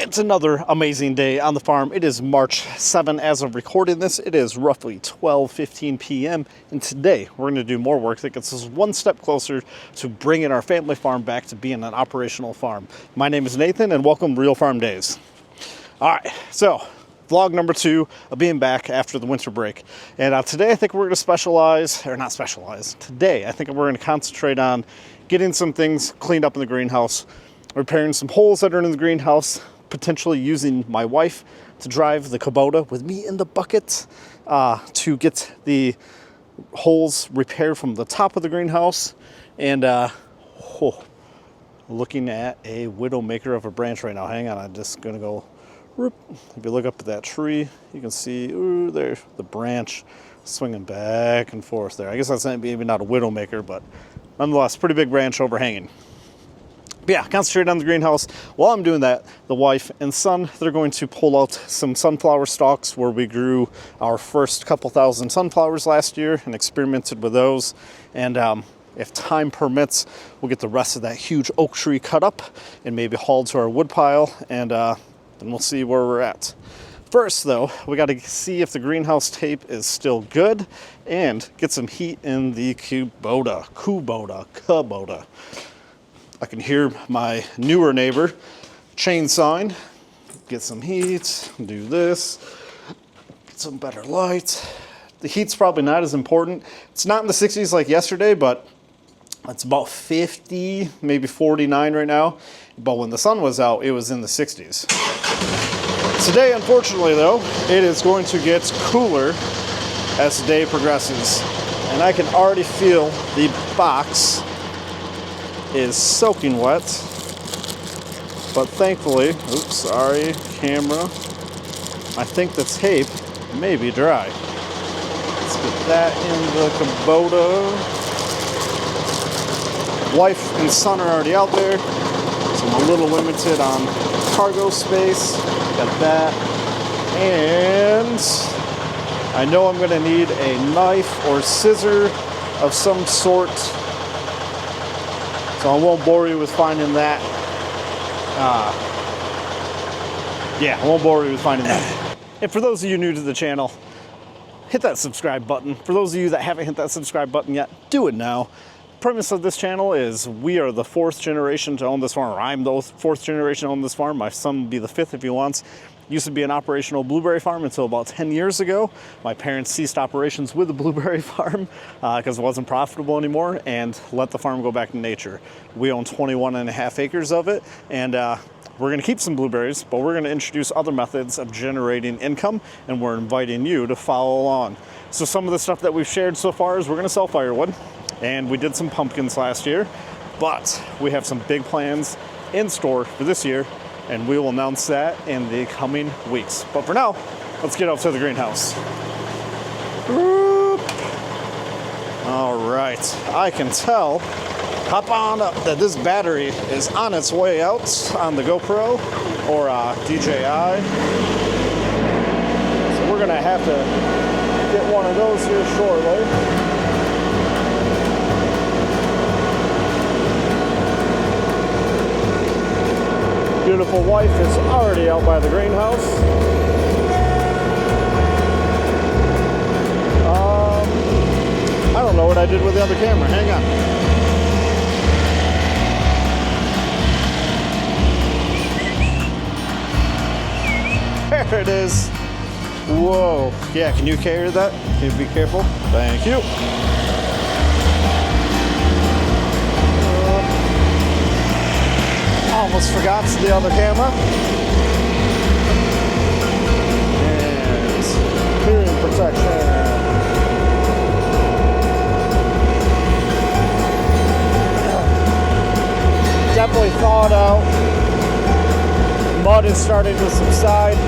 It's another amazing day on the farm. It is March 7 as of recording this. It is roughly 12:15 p.m. and today we're going to do more work that gets us one step closer to bringing our family farm back to being an operational farm. My name is Nathan and welcome to Real Farm Days. All right, so vlog number 2 of being back after the winter break. And today I think we're going to today I think we're going to concentrate on getting some things cleaned up in the greenhouse, repairing some holes that are in the greenhouse, potentially using my wife to drive the Kubota with me in the bucket to get the holes repaired from the top of the greenhouse. And looking at a widowmaker of a branch right now. Hang on, I'm just gonna go. Whoop. If you look up at that tree, you can see there the branch swinging back and forth there. I guess that's maybe not a widowmaker, but nonetheless, pretty big branch overhanging. But yeah, concentrate on the greenhouse. While I'm doing that, the wife and son, they're going to pull out some sunflower stalks where we grew our first couple thousand sunflowers last year and experimented with those. And if time permits, we'll get the rest of that huge oak tree cut up and maybe hauled to our wood pile, and then we'll see where we're at. First, though, we got to see if the greenhouse tape is still good and get some heat in the Kubota. I can hear my newer neighbor chainsawing. Get some heat, do this, get some better light. The heat's probably not as important. It's not in the 60s like yesterday, but it's about 50, maybe 49 right now. But when the sun was out, it was in the 60s. Today, unfortunately, though, it is going to get cooler as the day progresses. And I can already feel the box is soaking wet, but thankfully, oops, sorry, camera, I think the tape may be dry. Let's get that in the Kubota. Wife and son are already out there, so I'm a little limited on cargo space. Got that, and I know I'm going to need a knife or scissor of some sort. So I won't bore you with finding that. I won't bore you with finding that. And for those of you new to the channel, hit that subscribe button. For those of you that haven't hit that subscribe button yet, do it now. The premise of this channel is we are the 4th generation to own this farm. Or I'm the 4th generation to own this farm. My son will be the 5th if he wants. Used to be an operational blueberry farm until about 10 years ago. My parents ceased operations with the blueberry farm because it wasn't profitable anymore and let the farm go back to nature. We own 21.5 acres of it, and we're going to keep some blueberries, but we're going to introduce other methods of generating income, and we're inviting you to follow along. So some of the stuff that we've shared so far is we're going to sell firewood, and we did some pumpkins last year, but we have some big plans in store for this year, and we will announce that in the coming weeks. But for now, let's get out to the greenhouse. All right, I can tell, hop on up, that this battery is on its way out on the GoPro or DJI. So we're gonna have to get one of those here shortly. Beautiful wife is already out by the greenhouse. I don't know what I did with the other camera. Hang on. There it is. Whoa. Yeah, can you carry that? Can you be careful? Thank you. Almost forgot the other camera. And hearing protection. Definitely thawed out. Mud is starting to subside.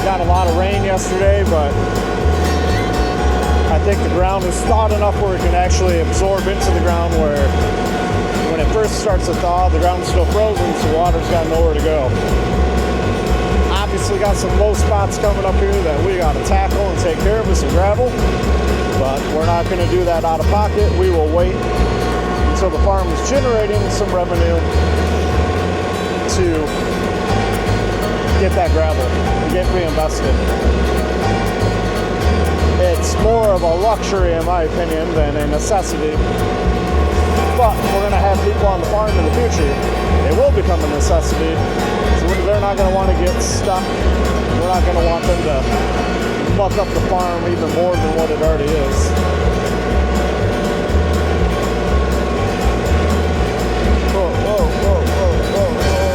Got a lot of rain yesterday, but I think the ground is thawed enough where it can actually absorb into the ground, where when it first starts to thaw, the ground is still frozen, so water's got nowhere to go. Obviously got some low spots coming up here that we got to tackle and take care of with some gravel, but we're not going to do that out of pocket. We will wait until the farm is generating some revenue to get that gravel, to get reinvested. It's more of a luxury, in my opinion, than a necessity. But we're going to have people on the farm in the future. It will become a necessity. So they're not going to want to get stuck. We're not going to want them to muck up the farm even more than what it already is. Whoa, whoa, whoa, whoa, whoa, whoa.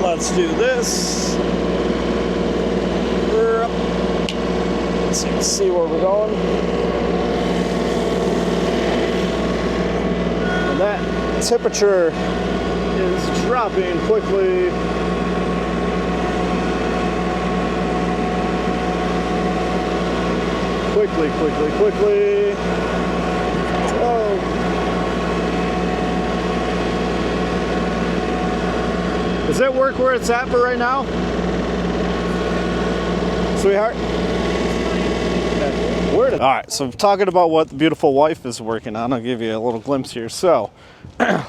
Let's do this. So you can see where we're going. And that temperature is dropping quickly. Quickly. Oh. Does it work where it's at for right now? Sweetheart? Okay. Where did... All right, so talking about what the beautiful wife is working on, I'll give you a little glimpse here. So,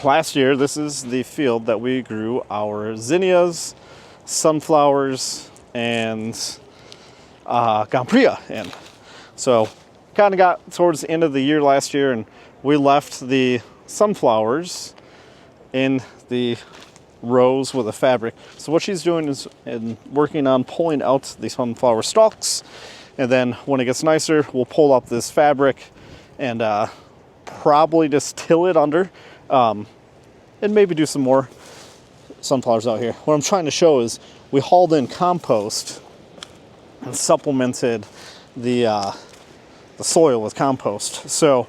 last year, this is the field that we grew our zinnias, sunflowers, and Gampria in. So, kind of got towards the end of the year last year, and we left the sunflowers in the rows with a fabric. So what she's doing is working on pulling out the sunflower stalks, and then when it gets nicer, we'll pull up this fabric and probably just till it under, and maybe do some more sunflowers out here. What I'm trying to show is we hauled in compost and supplemented the soil with compost. So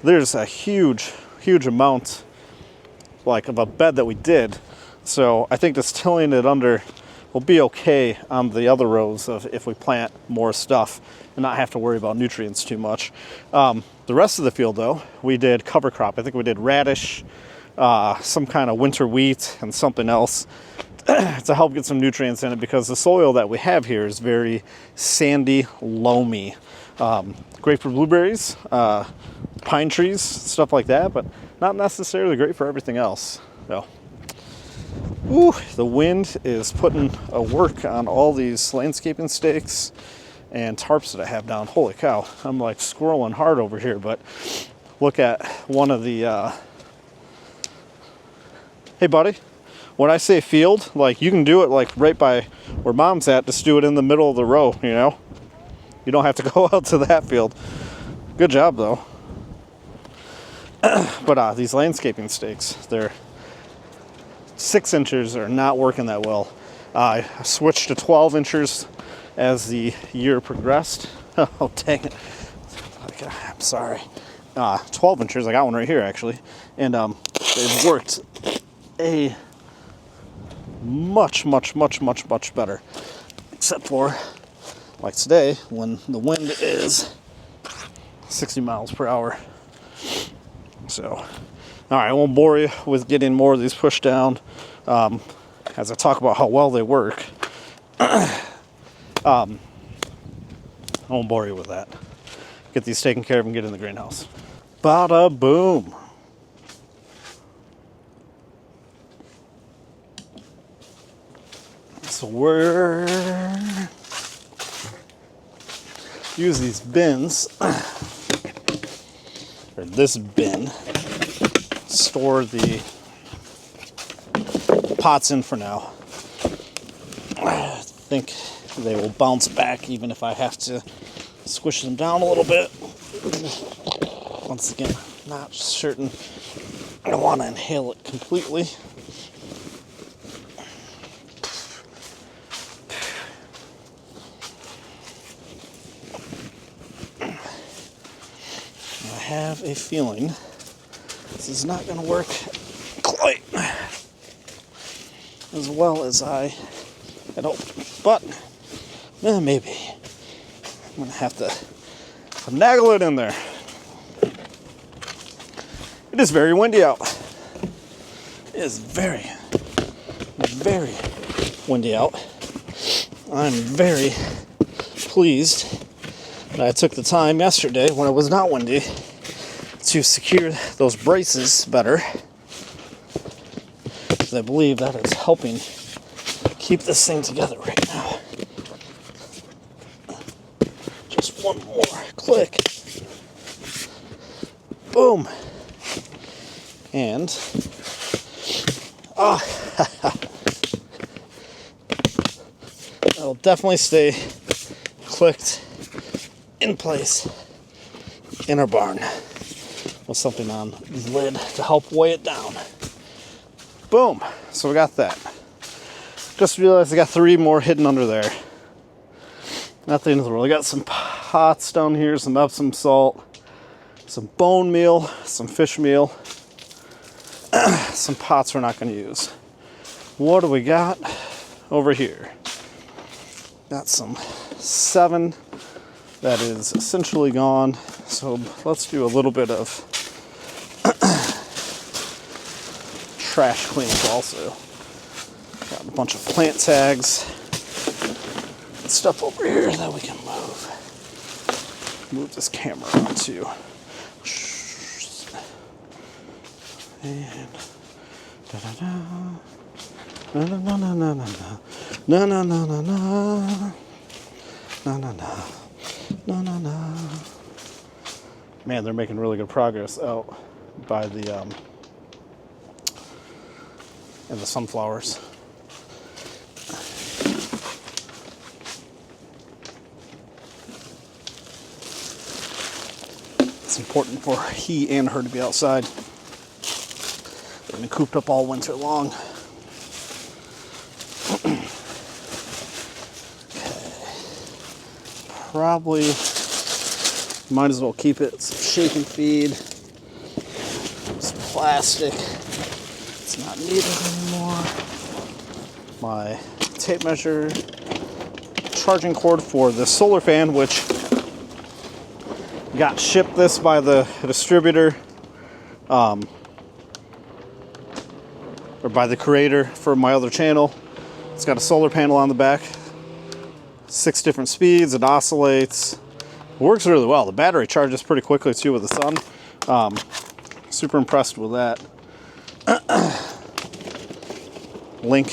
there's a huge amount like of a bed that we did. So I think just tilling it under will be okay on the other rows of if we plant more stuff and not have to worry about nutrients too much. The rest of the field though, we did cover crop. I think we did radish, some kind of winter wheat, and something else to help get some nutrients in it, because the soil that we have here is very sandy, loamy. Great for blueberries, pine trees, stuff like that, but not necessarily great for everything else. So. Ooh, the wind is putting a work on all these landscaping stakes and tarps that I have down. Holy cow, I'm like squirreling hard over here, but look at one of the, hey buddy, when I say field, like you can do it like right by where mom's at, just do it in the middle of the row, you know? You don't have to go out to that field. Good job though. But these landscaping stakes, they're 6 inches are not working that well. I switched to 12 inches as the year progressed. Oh, dang it. I'm sorry. 12 inches, I got one right here actually. And they've worked a much better. Except for, like today, when the wind is 60 miles per hour. So, all right, I won't bore you with getting more of these pushed down as I talk about how well they work. I won't bore you with that. Get these taken care of and get in the greenhouse. Bada boom. So we're use these bins, or this bin, store the pots in for now. I think they will bounce back even if I have to squish them down a little bit. Once again, not certain I don't want to inhale it completely. I have a feeling this is not going to work quite as well as I had hoped, but maybe I'm going to have to finagle it in there. It is very windy out. It is very, very windy out. I'm very pleased that I took the time yesterday when it was not windy to secure those braces better, because I believe that is helping keep this thing together right now. Just one more click. Boom. And that'll definitely stay clicked in place in our barn with something on the lid to help weigh it down. Boom. So we got that. Just realized I got 3 more hidden under there. Nothing in the world. I got some pots down here, some Epsom salt, some bone meal, some fish meal, some pots we're not going to use. What do we got over here? Got some 7 that is essentially gone. So let's do a little bit of trash cleanup also. Got a bunch of plant tags and stuff over here that we can move this camera onto. And da-da-da. Na na na na na na na na na na na na na na na na. Man, they're making really good progress out by the and the sunflowers. It's important for he and her to be outside. They've been cooped up all winter long. Okay. Probably might as well keep it. Some shake and feed. Some plastic. It's not needed anymore. My tape measure. Charging cord for the solar fan, which got shipped this by the distributor. Or by the creator for my other channel. It's got a solar panel on the back. 6 different speeds. It oscillates. It works really well. The battery charges pretty quickly too with the sun. Super impressed with that. Link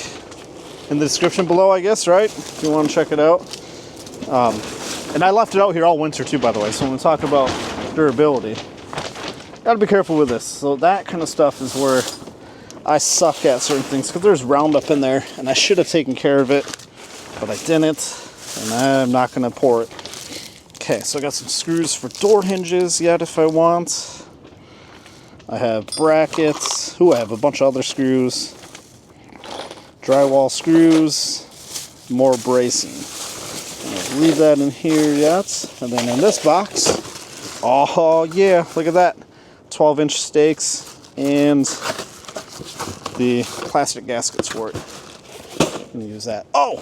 in the description below, I guess, right? If you want to check it out. And I left it out here all winter too, by the way. So when we talk about durability, gotta be careful with this. So that kind of stuff is where I suck at certain things, because there's Roundup in there, and I should have taken care of it, but I didn't, and I'm not going to pour it. Okay, so I got some screws for door hinges yet if I want. I have brackets. Ooh, I have a bunch of other screws. Drywall screws. More bracing. I'll leave that in here yet. And then in this box, oh yeah, look at that. 12-inch stakes and the plastic gaskets for it. I'm gonna use that. Oh,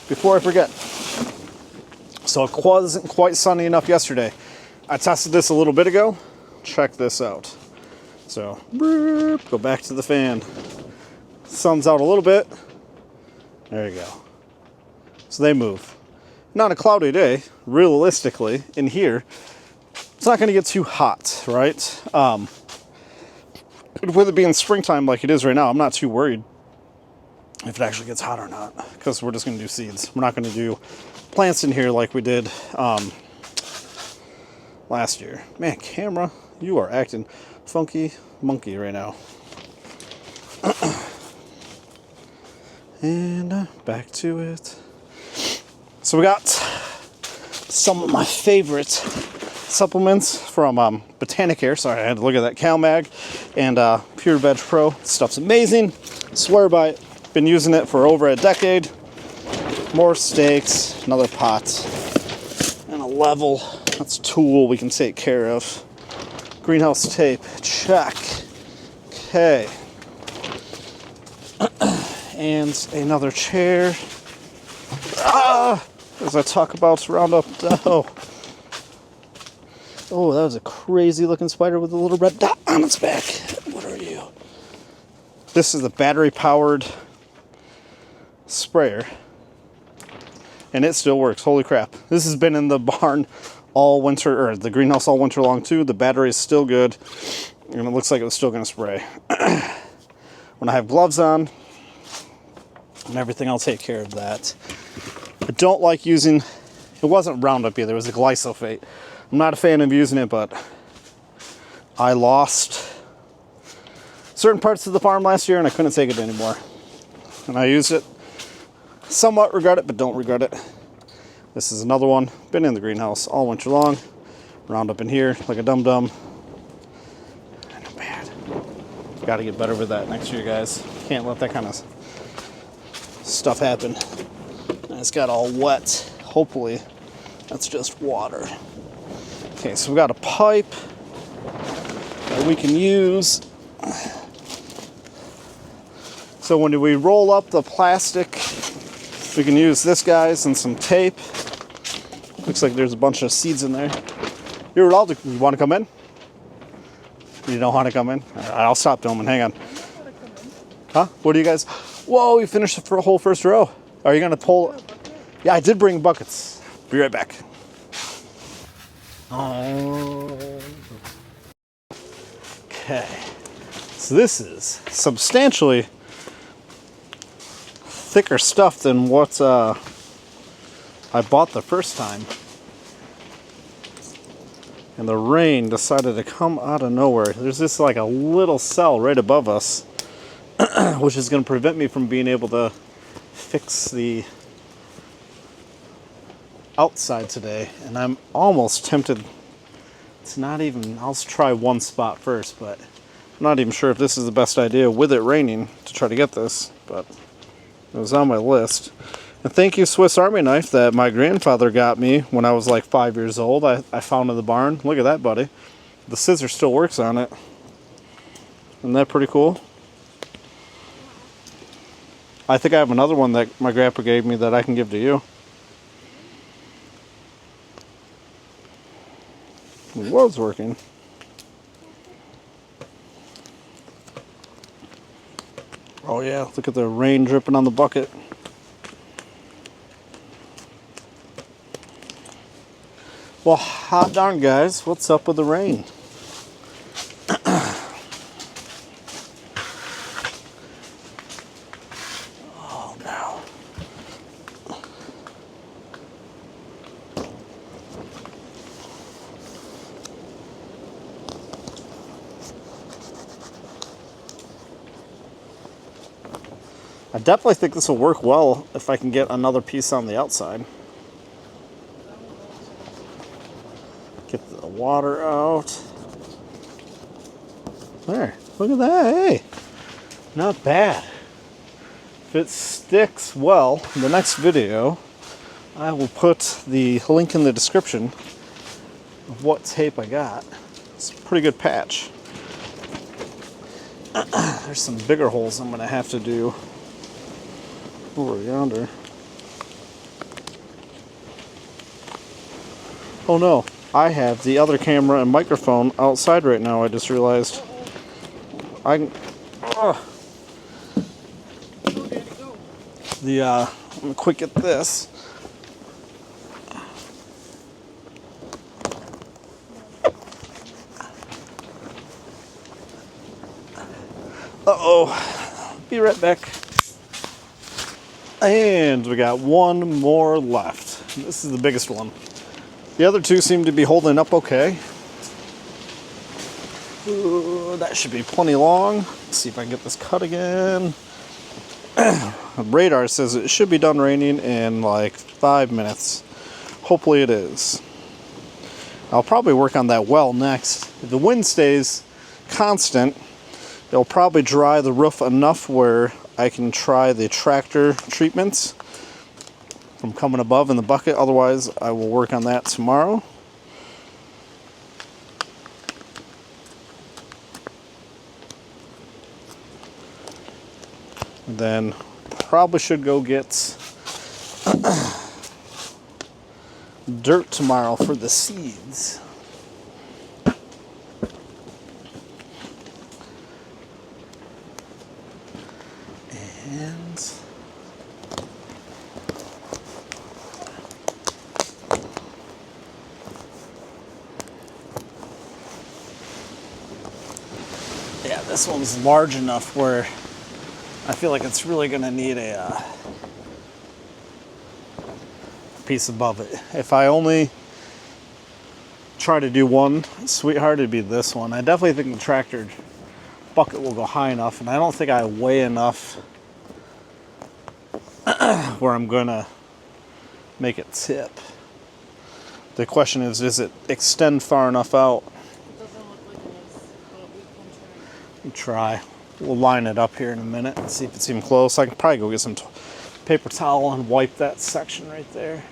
before I forget. So it wasn't quite sunny enough yesterday. I tested this a little bit ago. Check this out. So, go back to the fan. Sun's out a little bit. There you go. So they move. Not a cloudy day, realistically, in here. It's not gonna get too hot, right? With it being springtime like it is right now, I'm not too worried if it actually gets hot or not, because we're just going to do seeds. We're not going to do plants in here like we did last year. Man, camera, you are acting funky monkey right now. And back to it. So we got some of my favorite supplements from Botanicare. Sorry, I had to look at that CalMag and Pure Veg Pro. This stuff's amazing. Swear by it. Been using it for over a decade. More stakes, another pot, and a level. That's a tool we can take care of. Greenhouse tape, check. Okay. And another chair. As I talk about Roundup. Oh. Oh, that was a crazy looking spider with a little red dot on its back. What are you? This is the battery powered sprayer. And it still works. Holy crap. This has been in the barn all winter, or the greenhouse all winter long too. The battery is still good. And it looks like it was still going to spray. When I have gloves on and everything, I'll take care of that. I don't like using, it wasn't Roundup either, it was a glyphosate. I'm not a fan of using it, but I lost certain parts of the farm last year and I couldn't take it anymore. And I used it. Somewhat regret it, but don't regret it. This is another one. Been in the greenhouse all winter long. Roundup in here like a dum-dum. Not bad. Got to get better with that next year, guys. Can't let that kind of stuff happen. And it's got all wet. Hopefully, that's just water. Okay, so we got a pipe that we can use. So when we roll up the plastic, we can use this, guys, and some tape. Looks like there's a bunch of seeds in there. You're allowed to, you want to come in? You don't want to come in? All right, I'll stop filming, hang on. Huh? What do you guys? Whoa, you finished the whole first row. Are you gonna pull? Yeah, I did bring buckets. Be right back. Okay, so this is substantially thicker stuff than what I bought the first time. And the rain decided to come out of nowhere. There's this like a little cell right above us, which is going to prevent me from being able to fix the outside today. And I'm almost tempted to not even, I'll try one spot first, but I'm not even sure if this is the best idea with it raining to try to get this, but it was on my list. And thank you, Swiss Army knife that my grandfather got me when I was like 5 years old. I found in the barn. Look at that, buddy. The scissor still works on it. Isn't that pretty cool? I think I have another one that my grandpa gave me that I can give to you. It was working. Oh yeah, look at the rain dripping on the bucket. Well, hot darn, guys, what's up with the rain? Oh no. I definitely think this will work well if I can get another piece on the outside. Get the water out. There, look at that, hey. Not bad. If it sticks well, in the next video, I will put the link in the description of what tape I got. It's a pretty good patch. There's some bigger holes I'm gonna have to do over yonder. Oh no, I have the other camera and microphone outside right now, I just realized. I can... I'm gonna quick get this. Uh-oh. Be right back. And we got one more left. This is the biggest one. The other two seem to be holding up okay. Ooh, that should be plenty long. Let's see if I can get this cut again. Radar says it should be done raining in like 5 minutes. Hopefully it is. I'll probably work on that well next. If the wind stays constant, it'll probably dry the roof enough where I can try the tractor treatments from coming above in the bucket. Otherwise, I will work on that tomorrow. And then probably should go get dirt tomorrow for the seeds. And yeah, this one's large enough where I feel like it's really gonna need a piece above it. If I only try to do one sweetheart, it'd be this one. I definitely think the tractor bucket will go high enough, and I don't think I weigh enough where I'm gonna make it tip. The question is, does it extend far enough out? It doesn't look like it is, but we can Try. We'll line it up here in a minute and see if it's even close. I can probably go get some paper towel and wipe that section right there.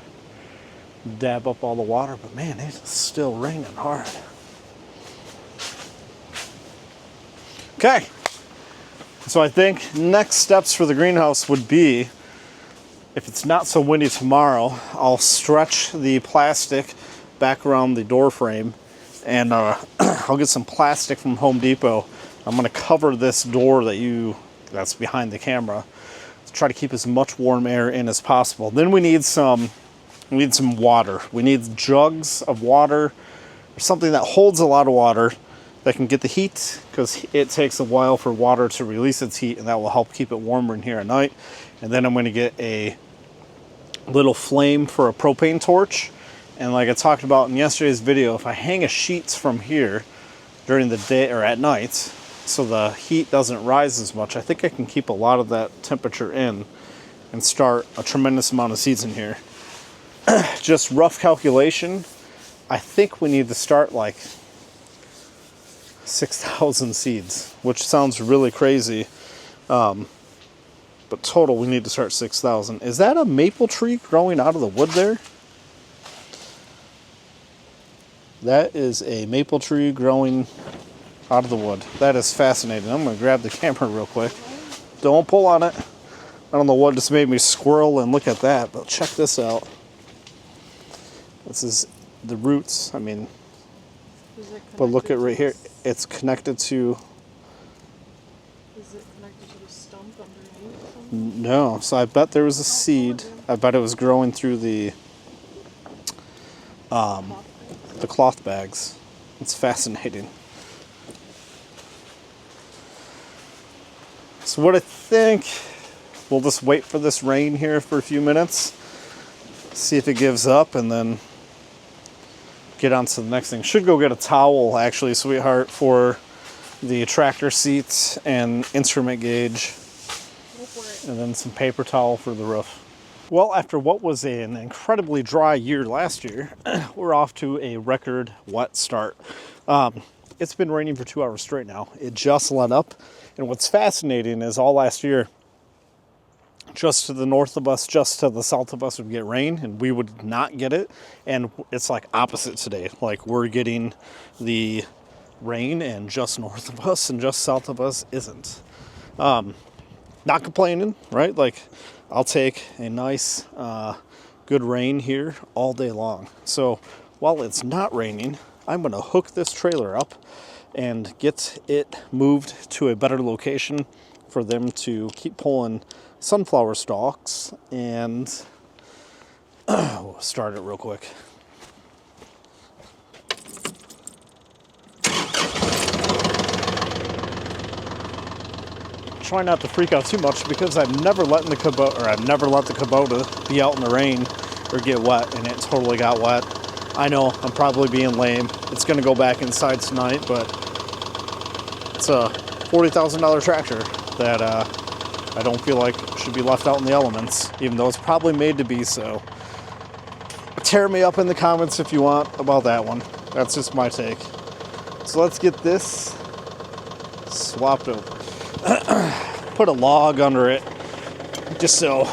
Dab up all the water, but man, it's still raining hard. Okay. So I think next steps for the greenhouse would be, if it's not so windy tomorrow, I'll stretch the plastic back around the door frame, and I'll get some plastic from Home Depot. I'm going to cover this door that's behind the camera to try to keep as much warm air in as possible. Then we need some water. We need jugs of water, or something that holds a lot of water that can get the heat, because it takes a while for water to release its heat, and that will help keep it warmer in here at night. And then I'm going to get a little flame for a propane torch. And like I talked about in yesterday's video, if I hang a sheets from here during the day or at night, so the heat doesn't rise as much, I think I can keep a lot of that temperature in and start a tremendous amount of seeds in here. Just rough calculation, I think we need to start like 6,000 seeds, which sounds really crazy. But total, we need to start 6,000. Is that a maple tree growing out of the wood there? That is a maple tree growing out of the wood. That is fascinating. I'm going to grab the camera real quick. Don't pull on it. I don't know what just made me squirrel and look at that, but check this out. This is the roots. I mean, but look at right here. It's connected to... Is it connected to the stump underneath or something? No. So I bet there was a seed. I bet it was growing through the cloth bags. It's fascinating. So what I think, we'll just wait for this rain here for a few minutes, see if it gives up, and then get on to the next thing. Should go get a towel, actually, sweetheart, for the tractor seats and instrument gauge, and then some paper towel for the roof. Well, after what was an incredibly dry year last year, we're off to a record wet start. It's been raining for 2 hours straight now. It just let up. And what's fascinating is all last year, just to the north of us, just to the south of us would get rain, and we would not get it. And it's like opposite today. Like, we're getting the rain, and just north of us and just south of us isn't. Not complaining, right? Like, I'll take a nice, good rain here all day long. So while it's not raining, I'm going to hook this trailer up and get it moved to a better location for them to keep pulling sunflower stalks. And we'll start it real quick. Try not to freak out too much, because I've never let the Kubota be out in the rain or get wet, and it totally got wet. I know I'm probably being lame. It's going to go back inside tonight, but it's a $40,000 tractor that I don't feel like should be left out in the elements, even though it's probably made to be so. Tear me up in the comments if you want about that one. That's just my take. So let's get this swapped over. Put a log under it, just so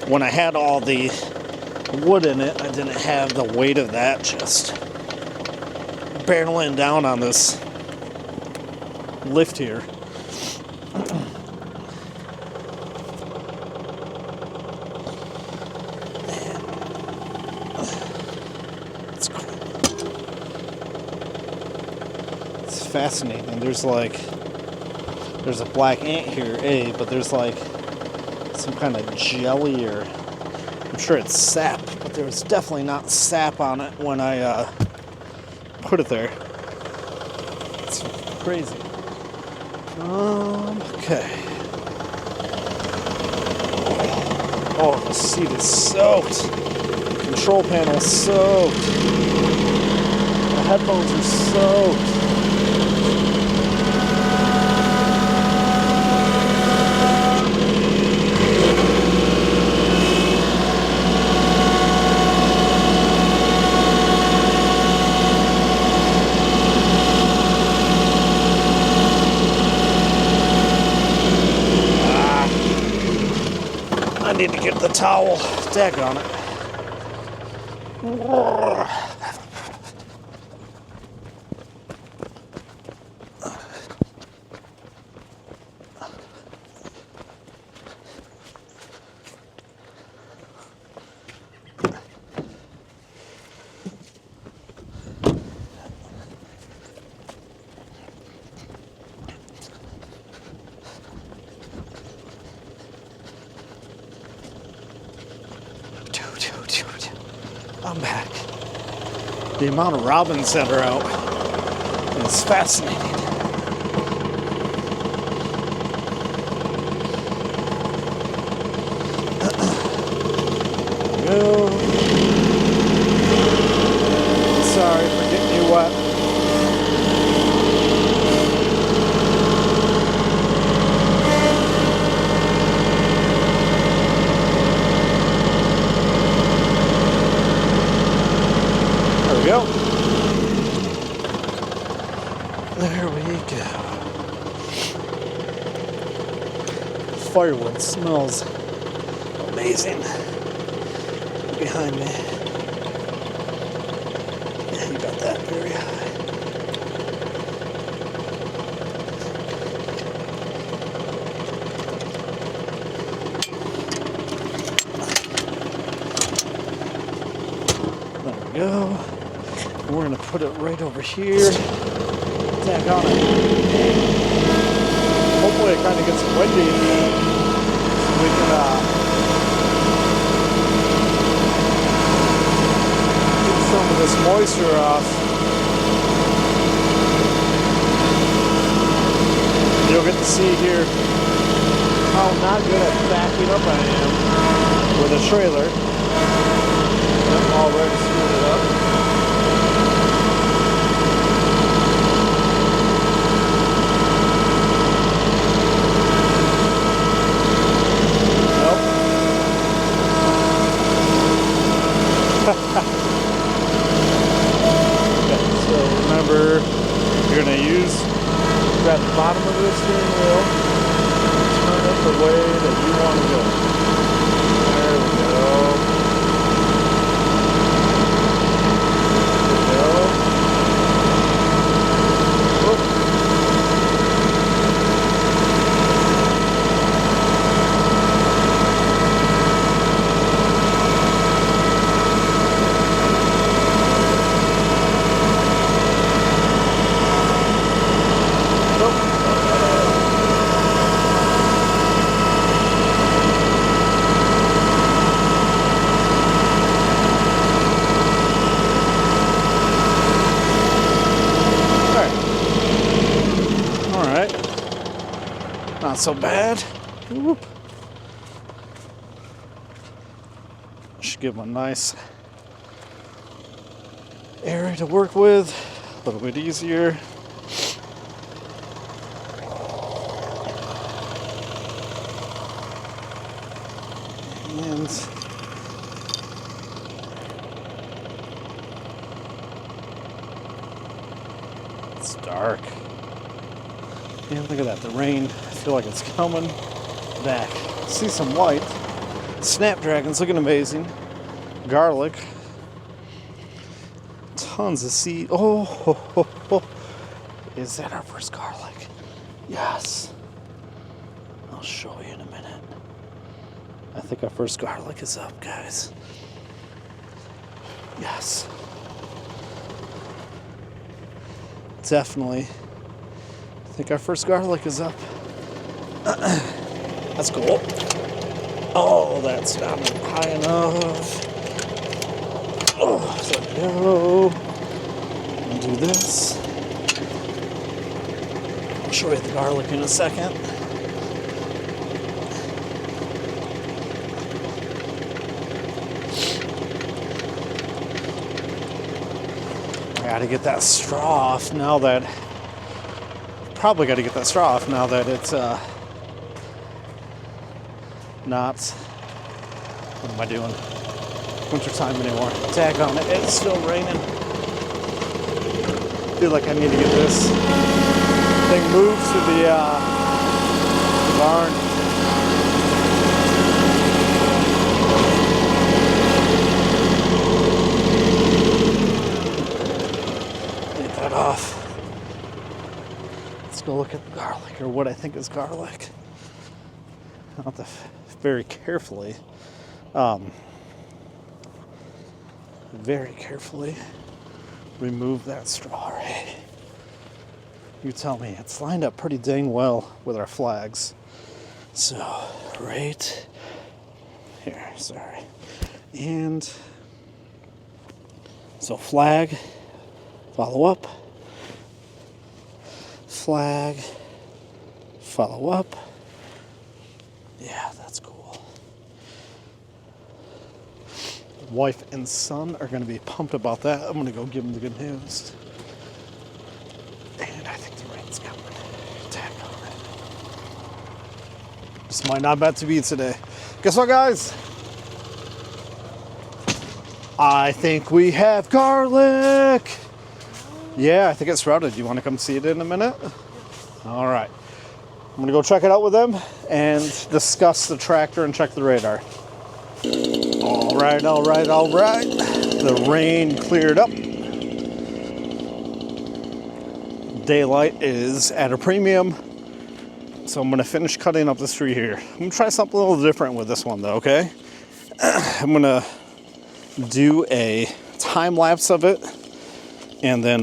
when I had all the wood in it, I didn't have the weight of that just barreling down on this lift here. It's fascinating. There's a black ant here, but there's like some kind of jelly, or I'm sure it's sap, but there was definitely not sap on it when I put it there. It's crazy. Okay. Oh, the seat is soaked. The control panel is soaked. The headphones are soaked. I need to get the towel. Daggone it. I'm back. The amount of robins that are out is fascinating. No. Sorry for getting you wet. Go. There we go. Firewood smells amazing behind me. Yeah, you got that very high. There we go. We're going to put it right over here. Daggone it. Hopefully it kind of gets windy so we can get some of this moisture off. You'll get to see here how not good at backing up I am with a trailer. I'm already screwed it up. Okay, so remember, you're going to grab the bottom of the steering wheel, turn it the way that you want to go. There we go. There we go. Whoop. Not so bad. Whoop. Should give them a nice area to work with, a little bit easier. And it's dark. Yeah, look at that, the rain. I feel like it's coming back. See some light. Snapdragon's looking amazing. Garlic. Tons of seed. Oh, ho, ho, ho. Is that our first garlic? Yes. I'll show you in a minute. I think our first garlic is up, guys. Yes. Definitely. I think our first garlic is up. That's cool. Oh, that's not high enough. Oh, there we go. I'll do this. I'll show you the garlic in a second. I gotta get that straw off now that, probably gotta get that straw off now that it's not, what am I doing? Wintertime anymore. Tag on it, it's still raining. Feel like I need to get this thing moved to the barn. Get that off. Let's go look at the garlic, or what I think is garlic. I'll have to very carefully remove that straw, right? You tell me. It's lined up pretty dang well with our flags. So, right here, sorry. And so flag, follow up, flag, follow up. Yeah, that's cool. Wife and son are going to be pumped about that. I'm going to go give them the good news. And I think the rain's coming. Tag on it. This might not bet to be today. Guess what, guys? I think we have garlic. Yeah, I think it's sprouted. You want to come see it in a minute? All right. I'm going to go check it out with them and discuss the tractor and check the radar. All right. The rain cleared up. Daylight is at a premium. So I'm going to finish cutting up this tree here. I'm going to try something a little different with this one though, okay? I'm going to do a time lapse of it and then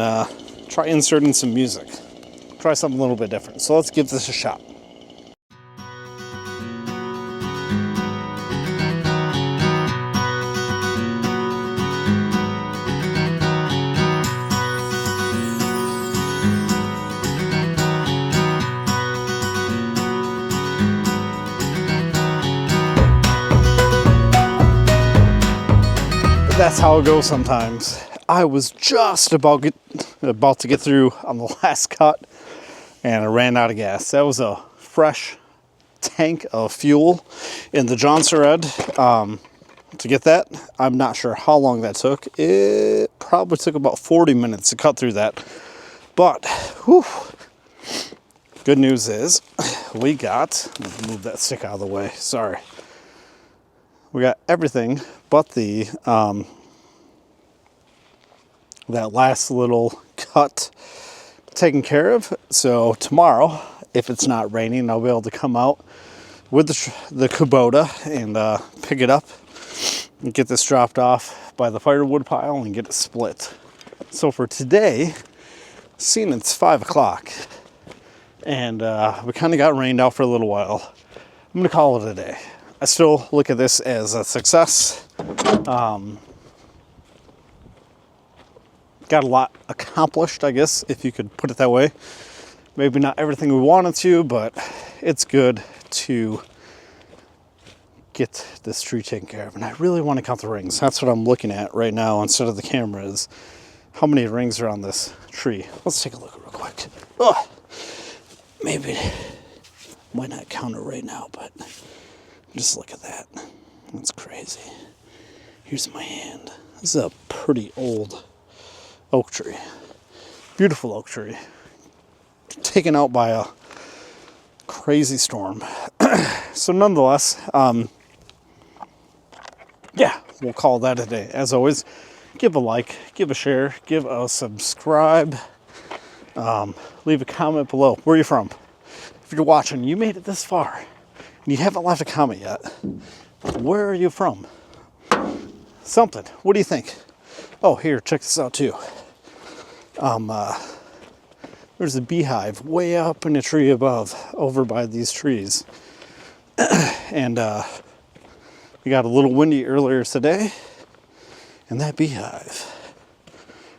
try inserting some music. Try something a little bit different. So let's give this a shot. That's how it goes sometimes. I was just about to get through on the last cut and I ran out of gas. That was a fresh tank of fuel in the Johnson Red. To get that, I'm not sure how long that took. It probably took about 40 minutes to cut through that. But, whew, good news is we got, move that stick out of the way, sorry. We got everything but the that last little cut taken care of. So tomorrow, if it's not raining, I'll be able to come out with the Kubota and pick it up and get this dropped off by the firewood pile and get it split. So for today, seeing it's 5 o'clock and we kind of got rained out for a little while, I'm gonna call it a day. I still look at this as a success. Got a lot accomplished, I guess, if you could put it that way. Maybe not everything we wanted to, but it's good to get this tree taken care of. And I really want to count the rings. That's what I'm looking at right now instead of the camera, is how many rings are on this tree. Let's take a look real quick. Oh, maybe, might not count it right now, but just look at that. That's crazy. Here's my hand. This is a pretty old oak tree. Beautiful oak tree. Taken out by a crazy storm. So nonetheless, yeah, we'll call that a day. As always, give a like, give a share, give a subscribe. Leave a comment below. Where are you from? If you're watching, you made it this far and you haven't left a comment yet. Where are you from? Something. What do you think? Oh, here, check this out too. There's a beehive way up in a tree above, over by these trees. And It got a little windy earlier today, and that beehive,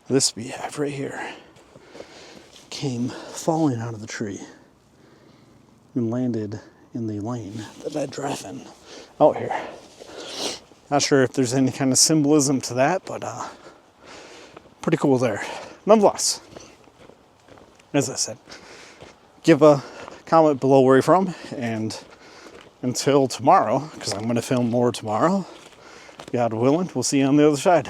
this beehive right here, came falling out of the tree and landed in the lane that I drive in out here. Not sure if there's any kind of symbolism to that, but pretty cool there. Nonetheless, as I said, give a comment below where you're from, and until tomorrow, because I'm going to film more tomorrow, God willing, we'll see you on the other side.